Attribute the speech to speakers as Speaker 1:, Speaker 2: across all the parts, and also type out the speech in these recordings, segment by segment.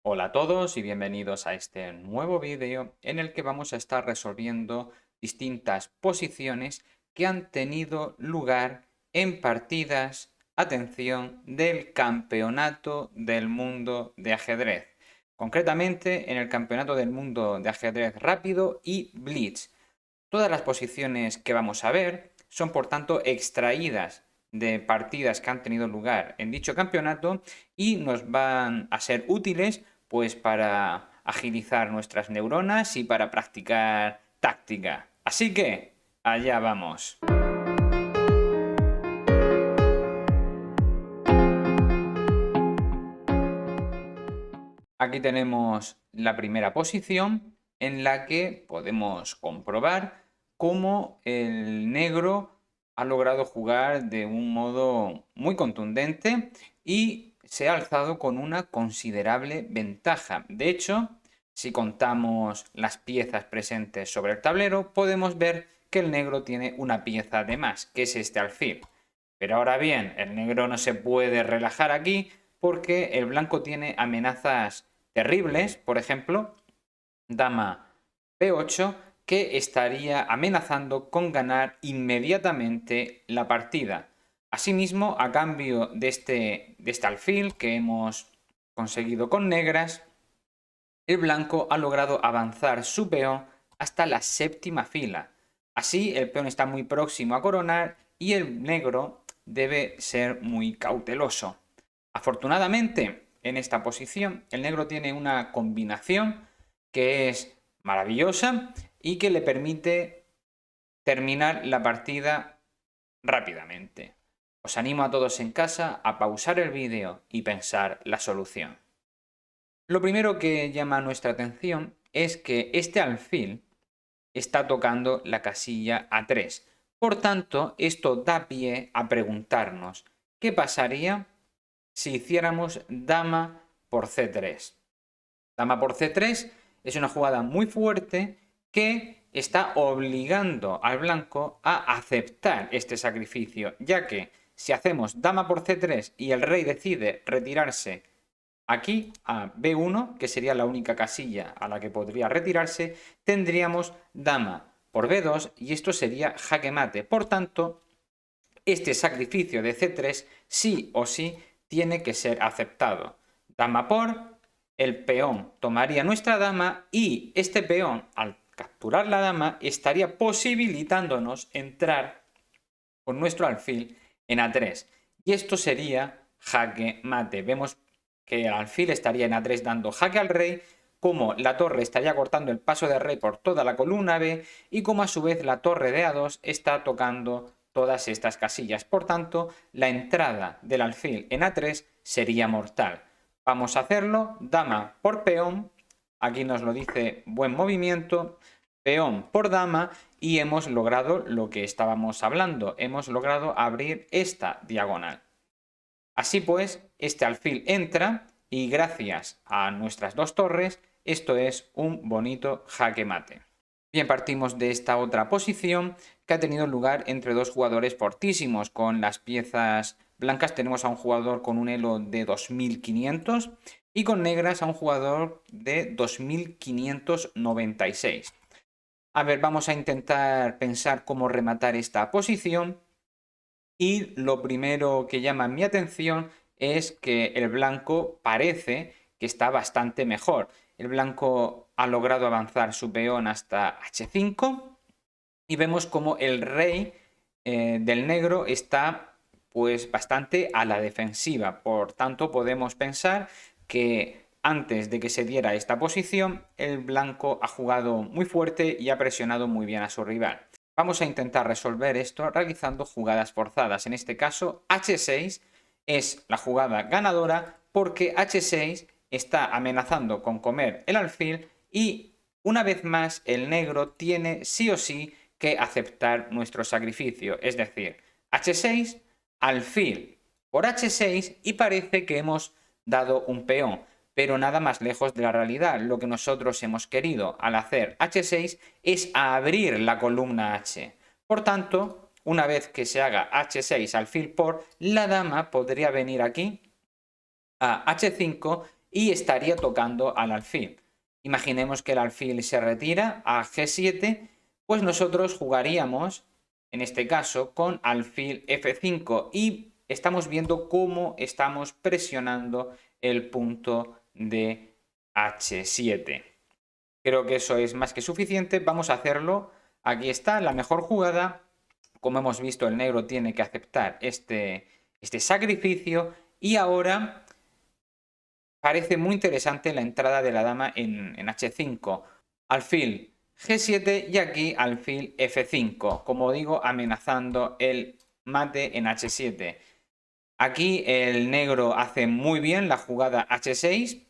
Speaker 1: Hola a todos y bienvenidos a este nuevo vídeo en el que vamos a estar resolviendo distintas posiciones que han tenido lugar en partidas, atención, del Campeonato del Mundo de Ajedrez. Concretamente en el Campeonato del Mundo de Ajedrez Rápido y Blitz. Todas las posiciones que vamos a ver son por tanto extraídas de partidas que han tenido lugar en dicho campeonato y nos van a ser útiles pues para agilizar nuestras neuronas y para practicar táctica. Así que, allá vamos. Aquí tenemos la primera posición en la que podemos comprobar cómo el negro ha logrado jugar de un modo muy contundente y se ha alzado con una considerable ventaja. De hecho, si contamos las piezas presentes sobre el tablero, podemos ver que el negro tiene una pieza de más, que es este alfil. Pero ahora bien, el negro no se puede relajar aquí porque el blanco tiene amenazas terribles, por ejemplo, dama P8, que estaría amenazando con ganar inmediatamente la partida. Asimismo, a cambio de este alfil que hemos conseguido con negras, el blanco ha logrado avanzar su peón hasta la séptima fila. Así, el peón está muy próximo a coronar y el negro debe ser muy cauteloso. Afortunadamente, en esta posición, el negro tiene una combinación que es maravillosa y que le permite terminar la partida rápidamente. Os animo a todos en casa a pausar el vídeo y pensar la solución. Lo primero que llama nuestra atención es que este alfil está tocando la casilla A3. Por tanto, esto da pie a preguntarnos, ¿qué pasaría si hiciéramos dama por C3? Dama por C3 es una jugada muy fuerte que está obligando al blanco a aceptar este sacrificio, ya que si hacemos dama por C3 y el rey decide retirarse aquí a B1, que sería la única casilla a la que podría retirarse, tendríamos dama por B2 y esto sería jaque mate. Por tanto, este sacrificio de C3 sí o sí tiene que ser aceptado. Dama por, el peón tomaría nuestra dama y este peón, al capturar la dama, estaría posibilitándonos entrar con nuestro alfil en A3. Y esto sería jaque mate. Vemos que el alfil estaría en A3 dando jaque al rey, como la torre estaría cortando el paso del rey por toda la columna B y como a su vez la torre de A2 está tocando todas estas casillas. Por tanto, la entrada del alfil en A3 sería mortal. Vamos a hacerlo, dama por peón, aquí nos lo dice buen movimiento, peón por dama y hemos logrado lo que estábamos hablando, hemos logrado abrir esta diagonal. Así pues, este alfil entra y gracias a nuestras dos torres, esto es un bonito jaque mate. Bien, partimos de esta otra posición que ha tenido lugar entre dos jugadores fortísimos. Con las piezas blancas tenemos a un jugador con un elo de 2500 y con negras a un jugador de 2596. A ver, vamos a intentar pensar cómo rematar esta posición y lo primero que llama mi atención es que el blanco parece que está bastante mejor. El blanco ha logrado avanzar su peón hasta H5 y vemos como el rey del negro está pues bastante a la defensiva. Por tanto, podemos pensar que antes de que se diera esta posición, el blanco ha jugado muy fuerte y ha presionado muy bien a su rival. Vamos a intentar resolver esto realizando jugadas forzadas. En este caso, H6 es la jugada ganadora porque H6 está amenazando con comer el alfil y una vez más el negro tiene sí o sí que aceptar nuestro sacrificio. Es decir, H6, alfil por H6 y parece que hemos dado un peón, pero nada más lejos de la realidad. Lo que nosotros hemos querido al hacer H6 es abrir la columna H. Por tanto, una vez que se haga H6 alfil por, la dama podría venir aquí a H5 y estaría tocando al alfil. Imaginemos que el alfil se retira a G7, pues nosotros jugaríamos, en este caso, con alfil F5 y estamos viendo cómo estamos presionando el punto de H7. Creo que eso es más que suficiente. Vamos a hacerlo. Aquí está la mejor jugada. Como hemos visto, el negro tiene que aceptar este sacrificio. Y ahora parece muy interesante la entrada de la dama en H5. Alfil G7 y aquí alfil F5. Como digo, amenazando el mate en H7. Aquí el negro hace muy bien la jugada H6,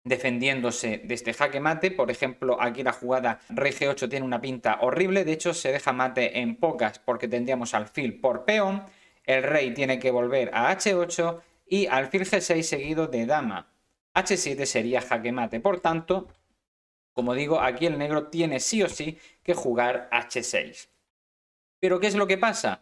Speaker 1: defendiéndose de este jaque mate. Por ejemplo, aquí la jugada rey G8 tiene una pinta horrible. De hecho, se deja mate en pocas porque tendríamos alfil por peón. El rey tiene que volver a H8 y alfil G6 seguido de dama. H7 sería jaque mate. Por tanto, como digo, aquí el negro tiene sí o sí que jugar H6. Pero ¿qué es lo que pasa?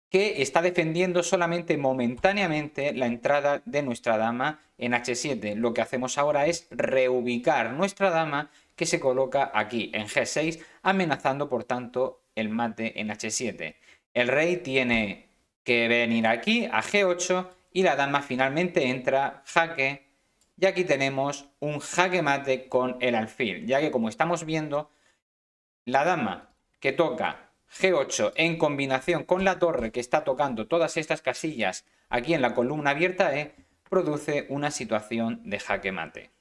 Speaker 1: Que está defendiendo solamente momentáneamente la entrada de nuestra dama en H7. Lo que hacemos ahora es reubicar nuestra dama que se coloca aquí en G6, amenazando por tanto el mate en H7. El rey tiene que venir aquí a G8 y la dama finalmente entra jaque. Y aquí tenemos un jaque mate con el alfil, ya que como estamos viendo, la dama que toca G8 en combinación con la torre que está tocando todas estas casillas aquí en la columna abierta E, produce una situación de jaque mate.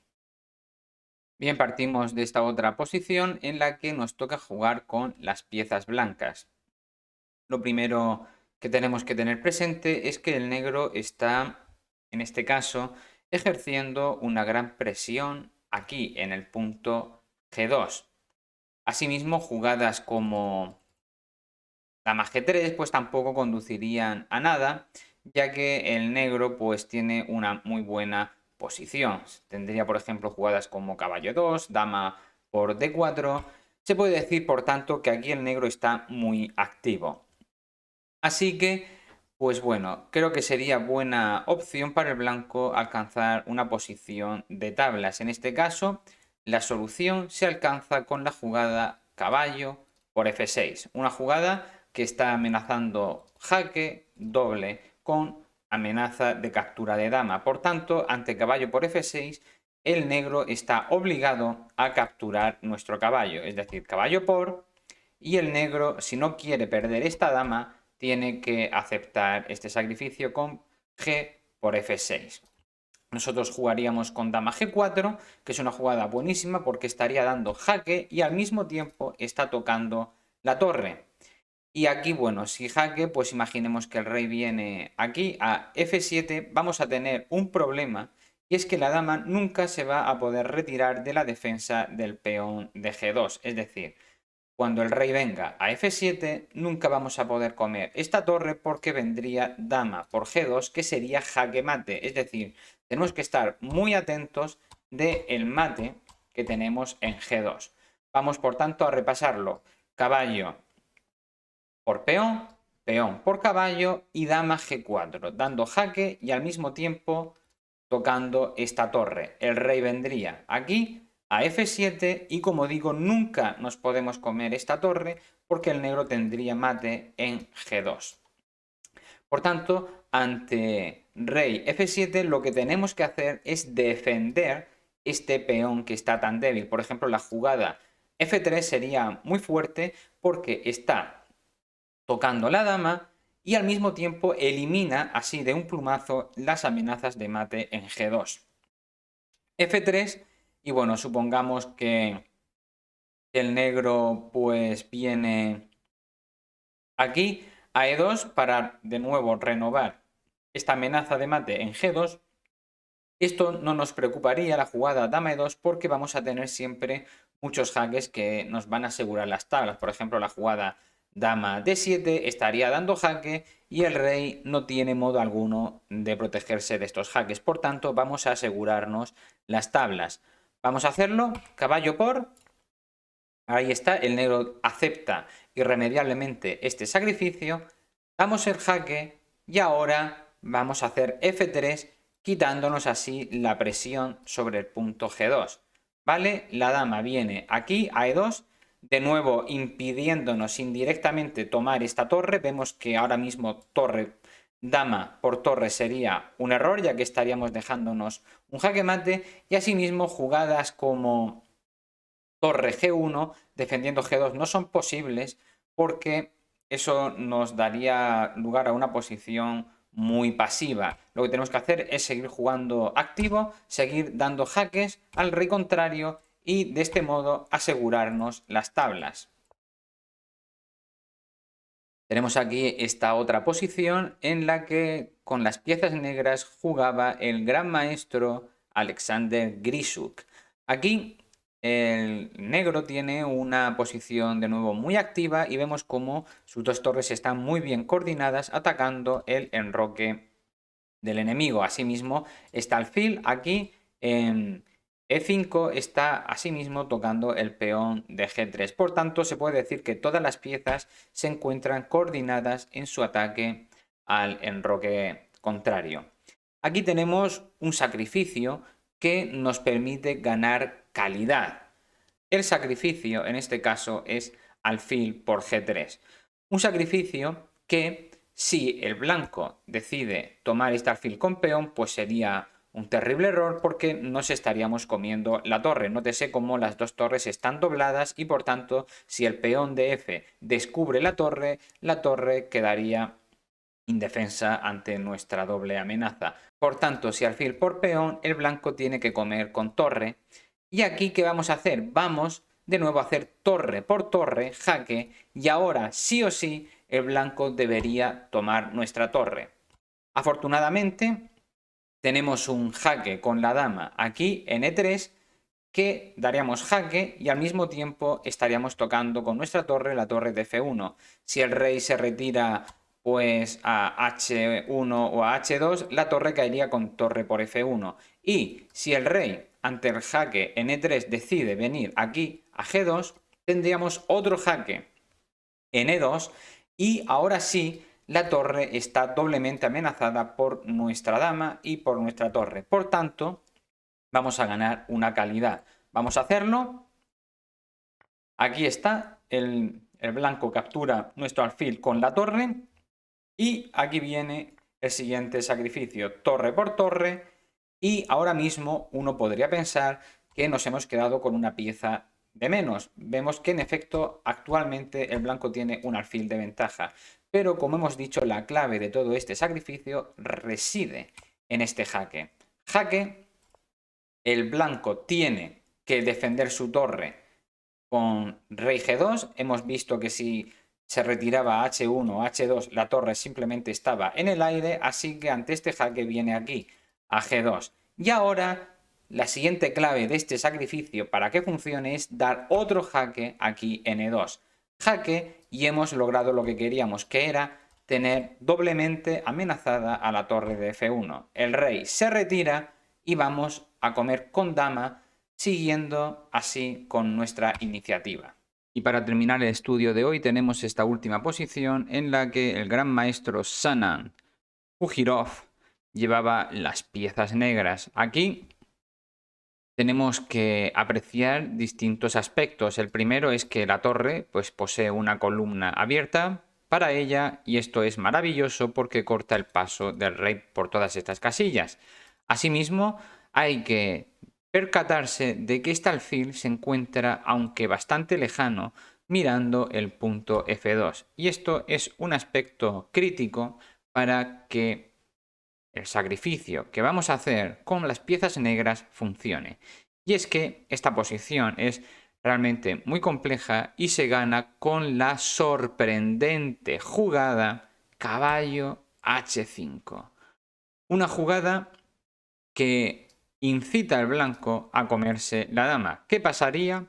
Speaker 1: Bien, partimos de esta otra posición en la que nos toca jugar con las piezas blancas. Lo primero que tenemos que tener presente es que el negro está, en este caso, ejerciendo una gran presión aquí en el punto G2. Asimismo, jugadas como dama G3 pues tampoco conducirían a nada, ya que el negro pues tiene una muy buena posición. Tendría, por ejemplo, jugadas como caballo 2, dama por D4. Se puede decir, por tanto, que aquí el negro está muy activo. Así que, pues bueno, creo que sería buena opción para el blanco alcanzar una posición de tablas. En este caso, la solución se alcanza con la jugada caballo por F6. Una jugada que está amenazando jaque doble con amenaza de captura de dama. Por tanto, ante caballo por F6, el negro está obligado a capturar nuestro caballo. Es decir, caballo por... Y el negro, si no quiere perder esta dama, tiene que aceptar este sacrificio con G por F6. Nosotros jugaríamos con dama G4, que es una jugada buenísima porque estaría dando jaque y al mismo tiempo está tocando la torre. Y aquí, bueno, si jaque, pues imaginemos que el rey viene aquí a F7, vamos a tener un problema y es que la dama nunca se va a poder retirar de la defensa del peón de G2. Es decir, cuando el rey venga a F7, nunca vamos a poder comer esta torre porque vendría dama por G2, que sería jaque mate. Es decir, tenemos que estar muy atentos del mate que tenemos en G2. Vamos, por tanto, a repasarlo. Caballo por peón, peón por caballo y dama G4, dando jaque y al mismo tiempo tocando esta torre. El rey vendría aquí a F7 y, como digo, nunca nos podemos comer esta torre porque el negro tendría mate en G2. Por tanto, ante rey F7 lo que tenemos que hacer es defender este peón que está tan débil. Por ejemplo, la jugada F3 sería muy fuerte porque está tocando la dama y al mismo tiempo elimina así de un plumazo las amenazas de mate en G2. F3 y bueno, supongamos que el negro pues viene aquí a E2 para de nuevo renovar esta amenaza de mate en G2. Esto no nos preocuparía la jugada dama E2 porque vamos a tener siempre muchos jaques que nos van a asegurar las tablas. Por ejemplo, la jugada dama D7 estaría dando jaque y el rey no tiene modo alguno de protegerse de estos jaques. Por tanto, vamos a asegurarnos las tablas. Vamos a hacerlo, caballo por... Ahí está, el negro acepta irremediablemente este sacrificio. Damos el jaque y ahora vamos a hacer F3 quitándonos así la presión sobre el punto G2. ¿Vale? La dama viene aquí a E2, de nuevo impidiéndonos indirectamente tomar esta torre. Vemos que ahora mismo dama por torre sería un error, ya que estaríamos dejándonos un jaque mate, y asimismo jugadas como torre G1 defendiendo G2 no son posibles porque eso nos daría lugar a una posición muy pasiva. Lo que tenemos que hacer es seguir jugando activo, seguir dando jaques al rey contrario y de este modo asegurarnos las tablas. Tenemos aquí esta otra posición en la que con las piezas negras jugaba el gran maestro Alexander Grisuk. Aquí el negro tiene una posición de nuevo muy activa y vemos cómo sus dos torres están muy bien coordinadas atacando el enroque del enemigo. Asimismo, está alfil aquí en E5, está asimismo tocando el peón de G3. Por tanto, se puede decir que todas las piezas se encuentran coordinadas en su ataque al enroque contrario. Aquí tenemos un sacrificio que nos permite ganar calidad. El sacrificio, en este caso, es alfil por G3. Un sacrificio que, si el blanco decide tomar este alfil con peón, pues sería un terrible error porque nos estaríamos comiendo la torre. Nótese cómo las dos torres están dobladas y por tanto, si el peón de F descubre la torre quedaría indefensa ante nuestra doble amenaza. Por tanto, si alfil por peón, el blanco tiene que comer con torre. Y aquí, ¿qué vamos a hacer? Vamos de nuevo a hacer torre por torre, jaque, y ahora sí o sí el blanco debería tomar nuestra torre. Afortunadamente, tenemos un jaque con la dama aquí en E3, que daríamos jaque y al mismo tiempo estaríamos tocando con nuestra torre la torre de F1. Si el rey se retira pues a H1 o a H2, la torre caería con torre por F1. Y si el rey ante el jaque en E3 decide venir aquí a G2, tendríamos otro jaque en E2 y ahora sí la torre está doblemente amenazada por nuestra dama y por nuestra torre. Por tanto, vamos a ganar una calidad. Vamos a hacerlo. Aquí está, el blanco captura nuestro alfil con la torre y aquí viene el siguiente sacrificio, torre por torre, y ahora mismo uno podría pensar que nos hemos quedado con una pieza de menos. Vemos que en efecto actualmente el blanco tiene un alfil de ventaja, pero como hemos dicho, la clave de todo este sacrificio reside en este jaque. Jaque, el blanco tiene que defender su torre con rey G2. Hemos visto que si se retiraba H1 o H2, la torre simplemente estaba en el aire, así que ante este jaque viene aquí a G2. Y ahora la siguiente clave de este sacrificio para que funcione es dar otro jaque aquí en E2. Jaque y hemos logrado lo que queríamos, que era tener doblemente amenazada a la torre de F1. El rey se retira y vamos a comer con dama, siguiendo así con nuestra iniciativa. Y para terminar el estudio de hoy tenemos esta última posición en la que el gran maestro Sanan Ujirov llevaba las piezas negras. Aquí tenemos que apreciar distintos aspectos. El primero es que la torre pues, posee una columna abierta para ella y esto es maravilloso porque corta el paso del rey por todas estas casillas. Asimismo, hay que percatarse de que este alfil se encuentra, aunque bastante lejano, mirando el punto F2. Y esto es un aspecto crítico para que el sacrificio que vamos a hacer con las piezas negras funcione. Y es que esta posición es realmente muy compleja y se gana con la sorprendente jugada caballo H5. Una jugada que incita al blanco a comerse la dama. ¿Qué pasaría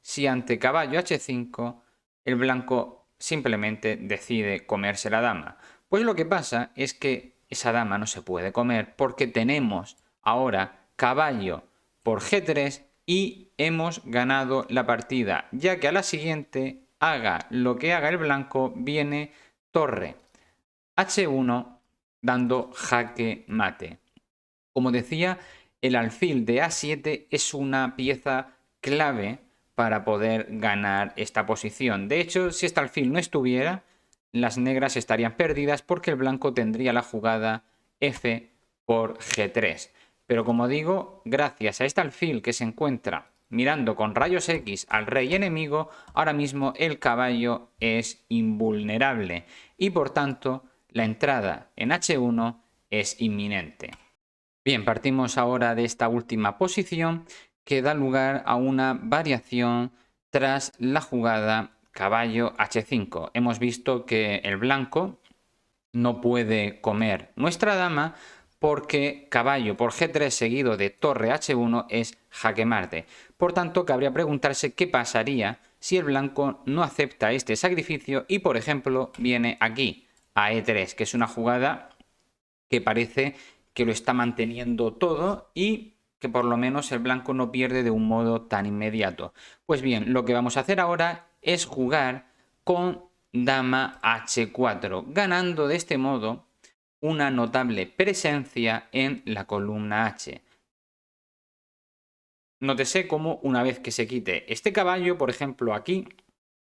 Speaker 1: si ante caballo H5 el blanco simplemente decide comerse la dama? Pues lo que pasa es que esa dama no se puede comer porque tenemos ahora caballo por G3 y hemos ganado la partida, ya que a la siguiente, haga lo que haga el blanco, viene torre H1 dando jaque mate. Como decía, el alfil de A7 es una pieza clave para poder ganar esta posición. De hecho, si este alfil no estuviera, las negras estarían perdidas porque el blanco tendría la jugada F por G3. Pero como digo, gracias a este alfil que se encuentra mirando con rayos X al rey enemigo, ahora mismo el caballo es invulnerable y por tanto la entrada en H1 es inminente. Bien, partimos ahora de esta última posición que da lugar a una variación tras la jugada caballo H5. Hemos visto que el blanco no puede comer nuestra dama porque caballo por G3 seguido de torre H1 es jaque mate. Por tanto, cabría preguntarse qué pasaría si el blanco no acepta este sacrificio y, por ejemplo, viene aquí a E3, que es una jugada que parece que lo está manteniendo todo y que por lo menos el blanco no pierde de un modo tan inmediato. Pues bien, lo que vamos a hacer ahora es jugar con dama H4, ganando de este modo una notable presencia en la columna H. Nótese cómo una vez que se quite este caballo, por ejemplo aquí,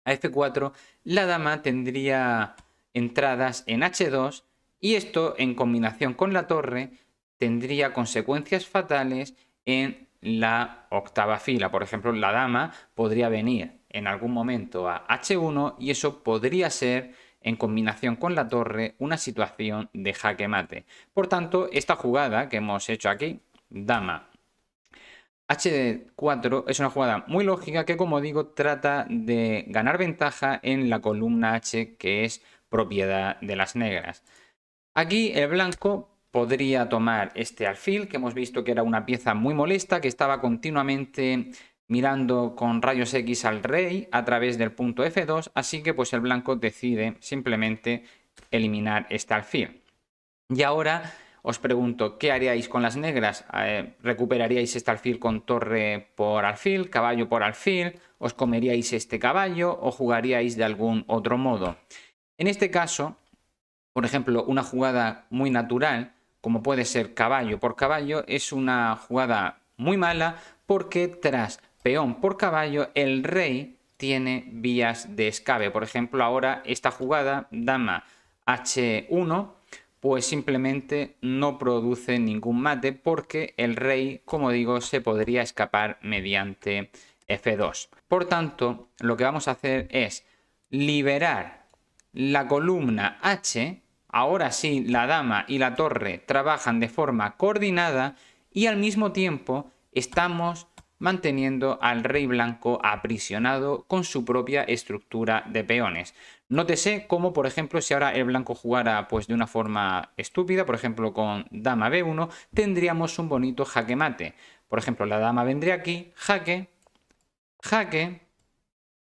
Speaker 1: a F4, la dama tendría entradas en H2 y esto en combinación con la torre tendría consecuencias fatales en la octava fila. Por ejemplo, la dama podría venir en algún momento a H1 y eso podría ser en combinación con la torre una situación de jaque mate. Por tanto, esta jugada que hemos hecho aquí, dama H4 es una jugada muy lógica que, como digo, trata de ganar ventaja en la columna H, que es propiedad de las negras. Aquí el blanco podría tomar este alfil, que hemos visto que era una pieza muy molesta, que estaba continuamente mirando con rayos X al rey a través del punto F2, así que pues el blanco decide simplemente eliminar este alfil. Y ahora os pregunto, ¿qué haríais con las negras? ¿Recuperaríais este alfil con torre por alfil, caballo por alfil? ¿Os comeríais este caballo o jugaríais de algún otro modo? En este caso, por ejemplo, una jugada muy natural, como puede ser caballo por caballo, es una jugada muy mala porque tras peón por caballo el rey tiene vías de escape. Por ejemplo, ahora esta jugada, dama H1, pues simplemente no produce ningún mate porque el rey, como digo, se podría escapar mediante F2. Por tanto, lo que vamos a hacer es liberar la columna H. Ahora sí, la dama y la torre trabajan de forma coordinada y al mismo tiempo estamos manteniendo al rey blanco aprisionado con su propia estructura de peones. Nótese cómo, por ejemplo, si ahora el blanco jugara pues de una forma estúpida, por ejemplo con dama B1, tendríamos un bonito jaque mate. Por ejemplo, la dama vendría aquí, jaque, jaque,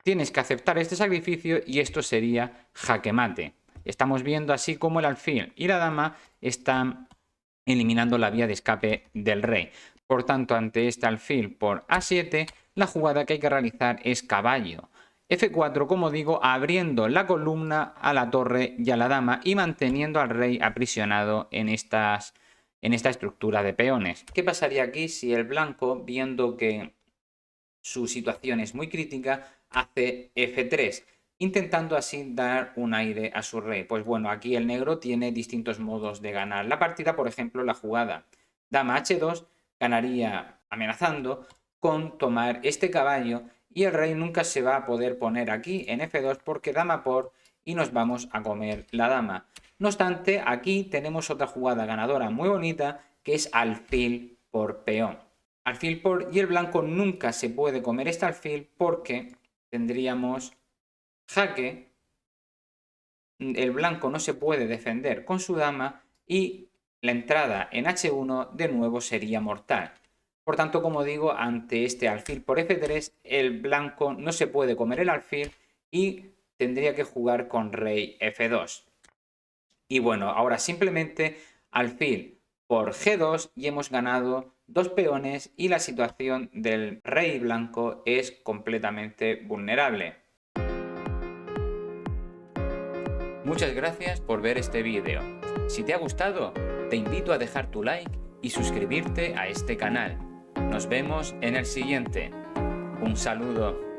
Speaker 1: tienes que aceptar este sacrificio y esto sería jaque mate. Estamos viendo así como el alfil y la dama están eliminando la vía de escape del rey. Por tanto, ante este alfil por A7, la jugada que hay que realizar es caballo F4, como digo, abriendo la columna a la torre y a la dama y manteniendo al rey aprisionado en esta estructura de peones. ¿Qué pasaría aquí si el blanco, viendo que su situación es muy crítica, hace F3, intentando así dar un aire a su rey? Pues bueno, aquí el negro tiene distintos modos de ganar la partida. Por ejemplo, la jugada dama H2 ganaría amenazando con tomar este caballo y el rey nunca se va a poder poner aquí en F2 porque dama por y nos vamos a comer la dama. No obstante, aquí tenemos otra jugada ganadora muy bonita que es alfil por peón. Alfil por y el blanco nunca se puede comer este alfil porque tendríamos jaque, el blanco no se puede defender con su dama y la entrada en H1 de nuevo sería mortal. Por tanto, como digo, ante este alfil por F3, el blanco no se puede comer el alfil y tendría que jugar con rey F2. Y bueno, ahora simplemente alfil por G2 y hemos ganado 2 peones y la situación del rey blanco es completamente vulnerable. Muchas gracias por ver este vídeo. Si te ha gustado, te invito a dejar tu like y suscribirte a este canal. Nos vemos en el siguiente. Un saludo.